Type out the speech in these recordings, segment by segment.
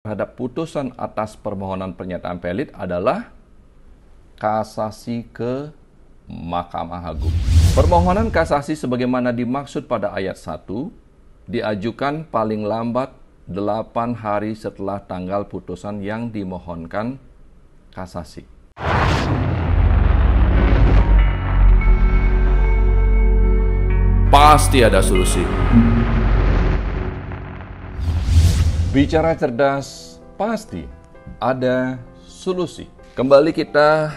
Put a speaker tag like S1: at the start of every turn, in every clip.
S1: terhadap putusan atas permohonan pernyataan valid adalah kasasi ke Mahkamah Agung. Permohonan kasasi sebagaimana dimaksud pada ayat 1 diajukan paling lambat 8 hari setelah tanggal putusan yang dimohonkan kasasi. Pasti ada solusi. Bicara cerdas, pasti ada solusi. Kembali kita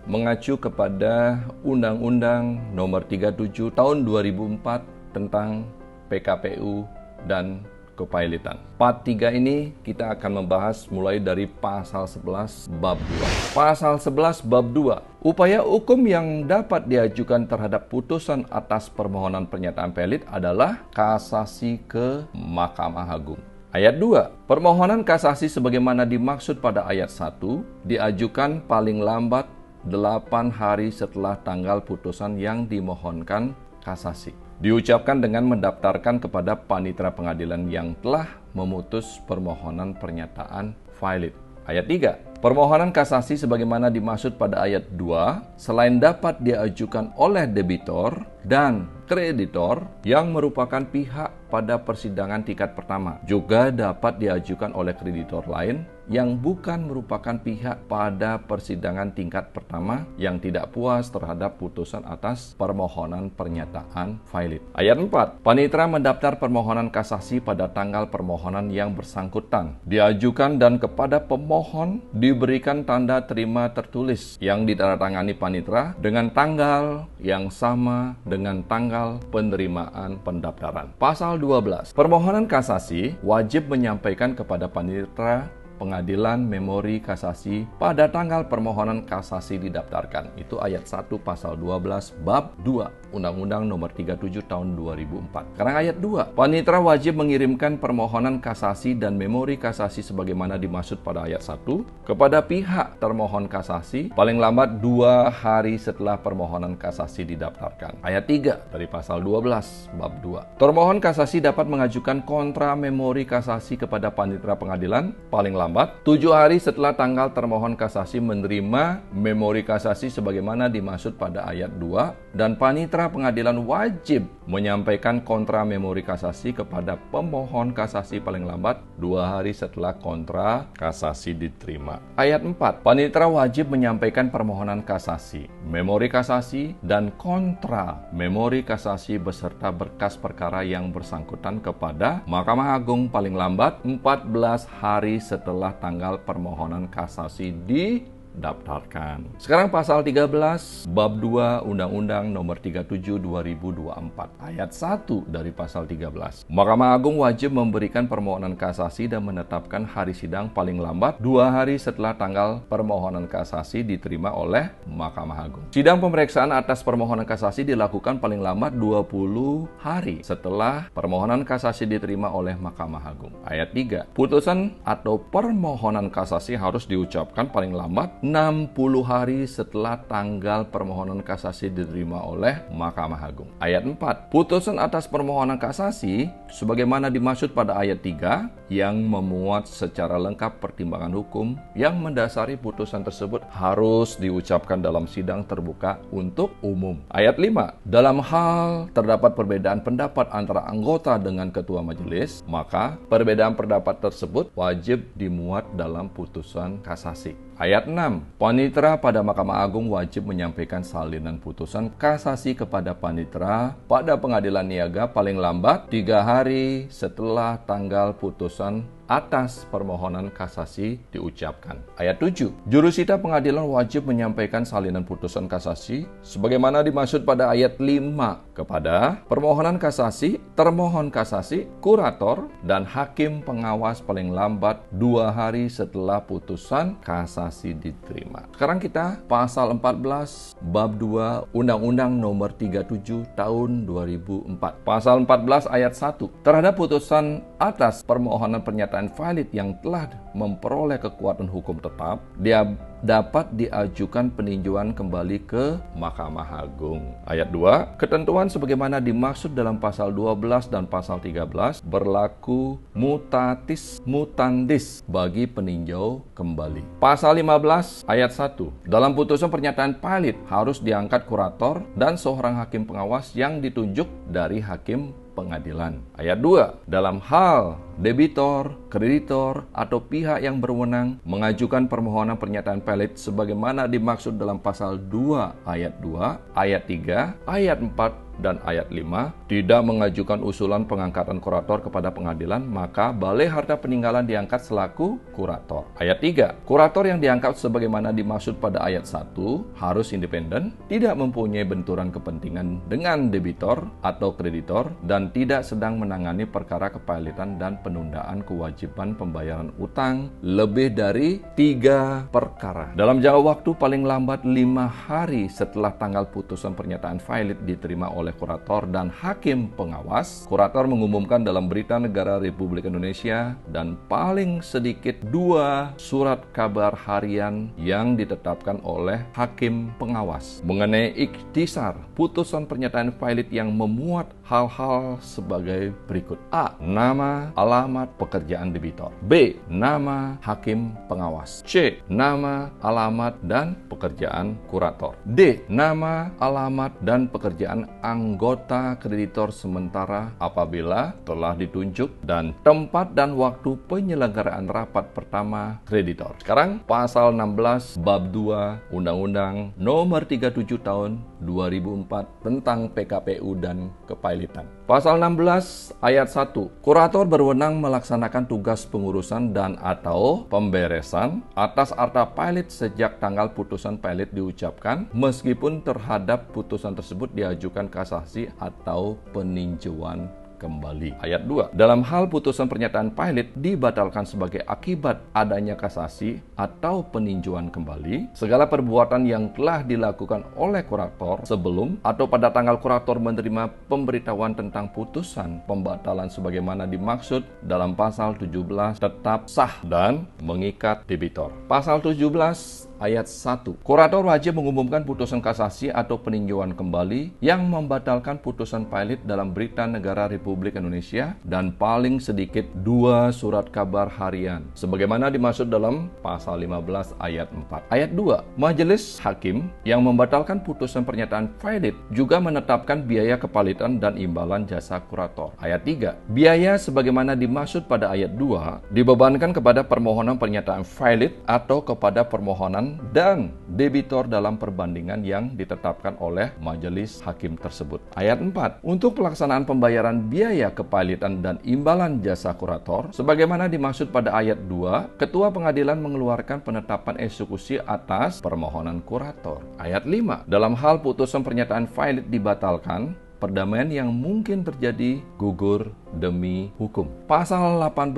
S1: mengacu kepada Undang-Undang Nomor 37 Tahun 2004 tentang PKPU dan kepilotan. Part 3 ini kita akan membahas mulai dari pasal 11 bab 2. Pasal 11 bab 2. Upaya hukum yang dapat diajukan terhadap putusan atas permohonan pernyataan valid adalah kasasi ke Mahkamah Agung. Ayat 2. Permohonan kasasi sebagaimana dimaksud pada ayat 1 diajukan paling lambat 8 hari setelah tanggal putusan yang dimohonkan kasasi. Diucapkan dengan mendaftarkan kepada panitera pengadilan yang telah memutus permohonan pernyataan valid. Ayat 3. Permohonan kasasi sebagaimana dimaksud pada ayat 2 selain dapat diajukan oleh debitor dan kreditor yang merupakan pihak pada persidangan tingkat pertama, juga dapat diajukan oleh kreditor lain yang bukan merupakan pihak pada persidangan tingkat pertama yang tidak puas terhadap putusan atas permohonan pernyataan valid. Ayat 4. Panitera mendaftar permohonan kasasi pada tanggal permohonan yang bersangkutan diajukan dan kepada pemohon diberikan tanda terima tertulis yang ditandatangani panitera dengan tanggal yang sama dengan tanggal penerimaan pendaftaran. Pasal 12. Permohonan kasasi wajib menyampaikan kepada panitera pengadilan memori kasasi pada tanggal permohonan kasasi didaftarkan. Itu ayat 1 pasal 12 bab 2 Undang-Undang Nomor 37 Tahun 2004. Sekarang ayat 2. Panitera wajib mengirimkan permohonan kasasi dan memori kasasi sebagaimana dimaksud pada ayat 1 kepada pihak termohon kasasi paling lambat 2 hari setelah permohonan kasasi didaftarkan. Ayat 3 dari pasal 12 bab 2. Termohon kasasi dapat mengajukan kontra memori kasasi kepada panitera pengadilan paling lambat 7 hari setelah tanggal termohon kasasi menerima memori kasasi sebagaimana dimaksud pada ayat 2 dan panitera pengadilan wajib menyampaikan kontra memori kasasi kepada pemohon kasasi paling lambat 2 hari setelah kontra kasasi diterima. Ayat 4. Panitera wajib menyampaikan permohonan kasasi, memori kasasi, dan kontra memori kasasi beserta berkas perkara yang bersangkutan kepada Mahkamah Agung paling lambat 14 hari setelah tanggal permohonan kasasi didaftarkan. Sekarang pasal 13 bab 2 Undang-Undang Nomor 37 2024 ayat 1 dari pasal 13. Mahkamah Agung wajib memberikan permohonan kasasi dan menetapkan hari sidang paling lambat 2 hari setelah tanggal permohonan kasasi diterima oleh Mahkamah Agung. Sidang pemeriksaan atas permohonan kasasi dilakukan paling lambat 20 hari setelah permohonan kasasi diterima oleh Mahkamah Agung. Ayat 3. Putusan atau permohonan kasasi harus diucapkan paling lambat 60 hari setelah tanggal permohonan kasasi diterima oleh Mahkamah Agung. Ayat 4. Putusan atas permohonan kasasi sebagaimana dimaksud pada ayat 3 yang memuat secara lengkap pertimbangan hukum yang mendasari putusan tersebut harus diucapkan dalam sidang terbuka untuk umum. Ayat 5. Dalam hal terdapat perbedaan pendapat antara anggota dengan ketua majelis, maka perbedaan pendapat tersebut wajib dimuat dalam putusan kasasi. Ayat 6. Panitera pada Mahkamah Agung wajib menyampaikan salinan putusan kasasi kepada panitera pada pengadilan niaga paling lambat 3 hari setelah tanggal putusan atas permohonan kasasi diucapkan. Ayat 7. Jurusita pengadilan wajib menyampaikan salinan putusan kasasi sebagaimana dimaksud pada ayat 5 kepada permohonan kasasi, termohon kasasi, kurator, dan hakim pengawas paling lambat 2 hari setelah putusan kasasi diterima. Sekarang kita pasal 14 bab 2 Undang-Undang Nomor 37 Tahun 2004. Pasal 14 ayat 1. Terhadap putusan atas permohonan pernyataan valid yang telah memperoleh kekuatan hukum tetap, dia dapat diajukan peninjauan kembali ke Mahkamah Agung. Ayat 2, ketentuan sebagaimana dimaksud dalam pasal 12 dan pasal 13 berlaku mutatis mutandis bagi peninjau kembali. Pasal 15 ayat 1, dalam putusan pernyataan valid harus diangkat kurator dan seorang hakim pengawas yang ditunjuk dari hakim pengadilan. Ayat 2, dalam hal debitor, kreditor, atau pihak yang berwenang mengajukan permohonan pernyataan valid sebagaimana dimaksud dalam pasal 2 ayat 2, ayat 3, ayat 4, dan ayat 5 tidak mengajukan usulan pengangkatan kurator kepada pengadilan, maka Balai Harta Peninggalan diangkat selaku kurator. Ayat 3, kurator yang diangkat sebagaimana dimaksud pada ayat 1 harus independen, tidak mempunyai benturan kepentingan dengan debitor atau kreditor, dan tidak sedang menangani perkara kepahilitan dan penundaan kewajiban pembayaran utang lebih dari 3 perkara. Dalam jangka waktu paling lambat 5 hari setelah tanggal putusan pernyataan valid diterima oleh kurator dan hakim pengawas, kurator mengumumkan dalam Berita Negara Republik Indonesia dan paling sedikit 2 surat kabar harian yang ditetapkan oleh hakim pengawas mengenai ikhtisar putusan pernyataan valid yang memuat hal-hal sebagai berikut. A. Nama, alamat, pekerjaan debitor. B. Nama hakim pengawas. C. Nama, alamat, dan pekerjaan kurator. D. Nama, alamat, dan pekerjaan anggota kreditor sementara apabila telah ditunjuk, dan tempat dan waktu penyelenggaraan rapat pertama kreditor. Sekarang pasal 16 bab 2 Undang-Undang Nomor 37 Tahun 2004 tentang PKPU dan kepahilitan. Pasal 16 ayat 1, kurator berwenang melaksanakan tugas pengurusan dan atau pemberesan atas harta valid sejak tanggal putusan valid diucapkan, meskipun terhadap putusan tersebut diajukan kasasi atau peninjauan kembali. Ayat 2, dalam hal putusan pernyataan valid dibatalkan sebagai akibat adanya kasasi atau peninjauan kembali, segala perbuatan yang telah dilakukan oleh kurator sebelum atau pada tanggal kurator menerima pemberitahuan tentang putusan pembatalan sebagaimana dimaksud dalam pasal 17 tetap sah dan mengikat debitor. Pasal 17 ayat 1, kurator wajib mengumumkan putusan kasasi atau peninjauan kembali yang membatalkan putusan valid dalam Berita Negara Republik Indonesia dan paling sedikit 2 surat kabar harian sebagaimana dimaksud dalam pasal 15 ayat 4. Ayat 2, majelis hakim yang membatalkan putusan pernyataan valid juga menetapkan biaya kepahilitan dan imbalan jasa kurator. Ayat 3, biaya sebagaimana dimaksud pada ayat 2 dibebankan kepada permohonan pernyataan valid atau kepada permohonan dan debitor dalam perbandingan yang ditetapkan oleh majelis hakim tersebut. Ayat 4, untuk pelaksanaan pembayaran biaya kepahilitan dan imbalan jasa kurator sebagaimana dimaksud pada ayat 2, ketua pengadilan mengeluarkan penetapan eksekusi atas permohonan kurator. Ayat 5, dalam hal putusan pernyataan valid dibatalkan, perdamaian yang mungkin terjadi gugur demi hukum. Pasal 18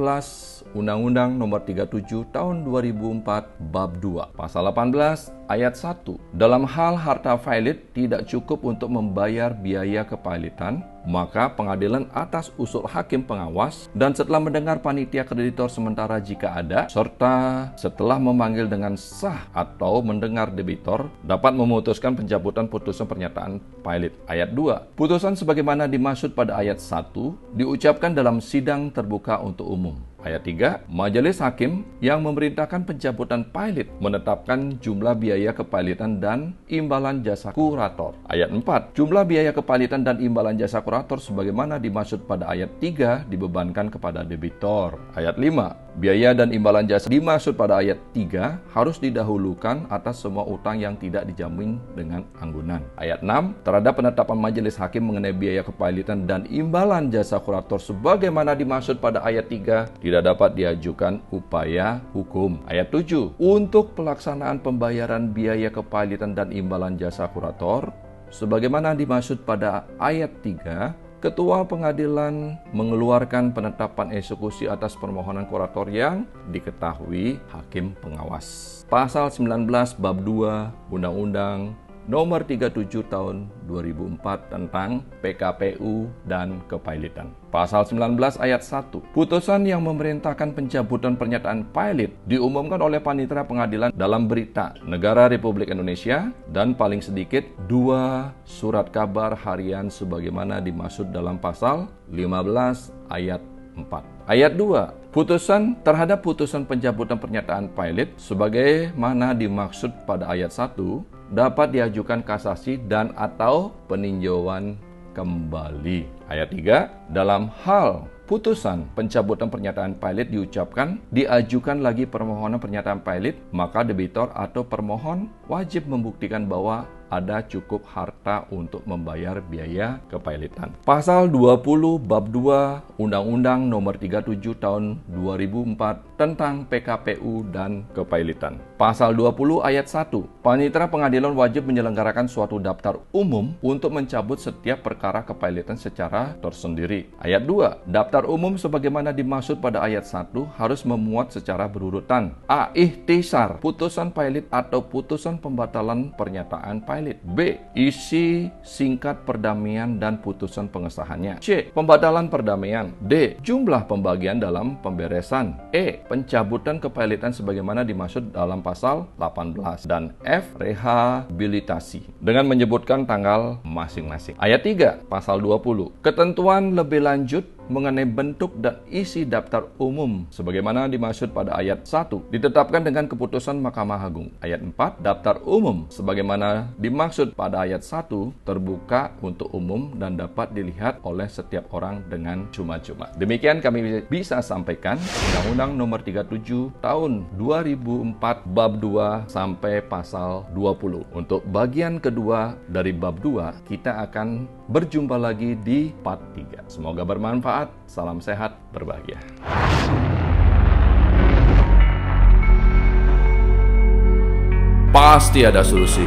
S1: Undang-Undang Nomor 37 Tahun 2004 Bab 2. Pasal 18 ayat 1. Dalam hal harta valid tidak cukup untuk membayar biaya kepahilitan, maka pengadilan atas usul hakim pengawas dan setelah mendengar panitia kreditor sementara jika ada, serta setelah memanggil dengan sah atau mendengar debitor, dapat memutuskan pencabutan putusan pernyataan valid. Ayat 2. Putusan sebagaimana dimaksud pada ayat 1 diucapkan dalam sidang terbuka untuk umum. Ayat 3, majelis hakim yang memerintahkan pencabutan valid menetapkan jumlah biaya kepahilitan dan imbalan jasa kurator. Ayat 4, jumlah biaya kepahilitan dan imbalan jasa kurator sebagaimana dimaksud pada ayat 3 dibebankan kepada debitor. Ayat 5, biaya dan imbalan jasa dimaksud pada ayat 3 harus didahulukan atas semua utang yang tidak dijamin dengan anggunan. Ayat 6, terhadap penetapan majelis hakim mengenai biaya kepahilitan dan imbalan jasa kurator sebagaimana dimaksud pada ayat 3 tidak dapat diajukan upaya hukum. Ayat 7, untuk pelaksanaan pembayaran biaya kepahilitan dan imbalan jasa kurator sebagaimana dimaksud pada ayat 3, ketua pengadilan mengeluarkan penetapan eksekusi atas permohonan kurator yang diketahui hakim pengawas. Pasal 19 bab 2 Undang-Undang Nomor 37 Tahun 2004 tentang PKPU dan kepilotan. Pasal 19 ayat 1. Putusan yang memerintahkan pencabutan pernyataan pilot diumumkan oleh Panitera Pengadilan dalam berita Negara Republik Indonesia dan paling sedikit 2 surat kabar harian sebagaimana dimaksud dalam pasal 15 ayat 4. Ayat 2. Putusan terhadap putusan pencabutan pernyataan pilot sebagaimana dimaksud pada ayat 1 dapat diajukan kasasi dan atau peninjauan kembali. Ayat 3. Dalam hal putusan pencabutan pernyataan pilot diajukan lagi permohonan pernyataan pilot, maka debitur atau permohon wajib membuktikan bahwa ada cukup harta untuk membayar biaya kepilotan. Pasal 20 Bab 2 Undang-Undang Nomor 37 Tahun 2004 tentang PKPU dan kepilotan. Pasal 20 ayat 1. Panitera pengadilan wajib menyelenggarakan suatu daftar umum untuk mencabut setiap perkara kepilotan secara tersendiri. Ayat 2. Daftar umum sebagaimana dimaksud pada ayat 1 harus memuat secara berurutan: A. Ikhtisar putusan pilot atau putusan pembatalan pernyataan pilot. B. Isi singkat perdamaian dan putusan pengesahannya. C. Pembatalan perdamaian. D. Jumlah pembagian dalam pemberesan. E. Pencabutan kepilotan sebagaimana dimaksud dalam pasal 18. Dan F. Rehabilitasi dengan menyebutkan tanggal masing-masing. Ayat 3. Pasal 20. Ketentuan lebih lanjut mengenai bentuk dan isi daftar umum sebagaimana dimaksud pada ayat 1 ditetapkan dengan keputusan Mahkamah Agung. Ayat 4. Daftar umum sebagaimana dimaksud pada ayat 1 terbuka untuk umum dan dapat dilihat oleh setiap orang dengan cuma-cuma. Demikian kami bisa sampaikan Undang-Undang Nomor 37 Tahun 2004 Bab 2 sampai pasal 20. Untuk bagian kedua dari Bab 2 kita akan berjumpa lagi di part 3. Semoga bermanfaat. Salam sehat, berbahagia. Pasti ada solusi.